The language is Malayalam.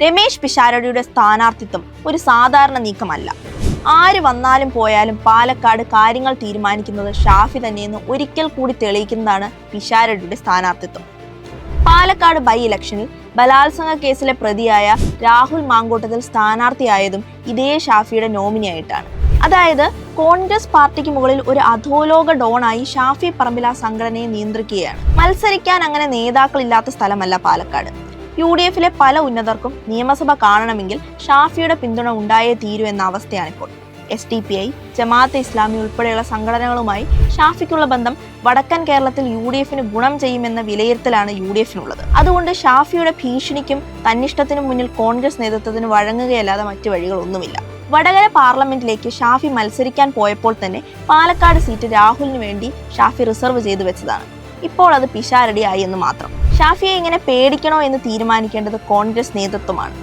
രമേശ് പിഷാരടിയുടെ സ്ഥാനാർത്ഥിത്വം ഒരു സാധാരണ നീക്കമല്ല. ആര് വന്നാലും പോയാലും പാലക്കാട് കാര്യങ്ങൾ തീരുമാനിക്കുന്നത് ഷാഫി തന്നെയെന്ന് ഒരിക്കൽ കൂടി തെളിയിക്കുന്നതാണ് പിഷാരടിയുടെ സ്ഥാനാർത്ഥിത്വം. പാലക്കാട് ബൈ ഇലക്ഷനിൽ ബലാത്സംഗ കേസിലെ പ്രതിയായ രാഹുൽ മാങ്കോട്ടത്തിൽ സ്ഥാനാർത്ഥിയായതും ഇതേ ഷാഫിയുടെ നോമിനിയായിട്ടാണ്. അതായത് കോൺഗ്രസ് പാർട്ടിക്ക് മുകളിൽ ഒരു അധോലോക ഡോണായി ഷാഫി പറമ്പിൽ ആ സംഘടനയെ നിയന്ത്രിക്കുകയാണ്. മത്സരിക്കാൻ അങ്ങനെ നേതാക്കളില്ലാത്ത സ്ഥലമല്ല പാലക്കാട്. UDFിലെ പല ഉന്നതർക്കും നിയമസഭ കാണണമെങ്കിൽ ഷാഫിയുടെ പിന്തുണ ഉണ്ടായേ തീരൂ എന്ന അവസ്ഥയാണിപ്പോൾ. SDPI, ജമാഅത്തെ ഇസ്ലാമി ഉൾപ്പെടെയുള്ള സംഘടനകളുമായി ഷാഫിക്കുള്ള ബന്ധം വടക്കൻ കേരളത്തിൽ UDFിന് ഗുണം ചെയ്യുമെന്ന വിലയിരുത്തലാണ് UDFിനുള്ളത്. അതുകൊണ്ട് ഷാഫിയുടെ ഭീഷണിക്കും തന്നിഷ്ടത്തിനും മുന്നിൽ കോൺഗ്രസ് നേതൃത്വത്തിന് വഴങ്ങുകയല്ലാതെ മറ്റു വഴികളൊന്നുമില്ല. വടകര പാർലമെന്റിലേക്ക് ഷാഫി മത്സരിക്കാൻ പോയപ്പോൾ തന്നെ പാലക്കാട് സീറ്റ് രാഹുലിന് വേണ്ടി ഷാഫി റിസർവ് ചെയ്തു വെച്ചതാണ്. ഇപ്പോൾ അത് പിഷാരടി ആയി എന്ന് മാത്രം. ഷാഫിയെ ഇങ്ങനെ പേടിക്കണോ എന്ന് തീരുമാനിക്കേണ്ടത് കോൺഗ്രസ് നേതൃത്വമാണ്.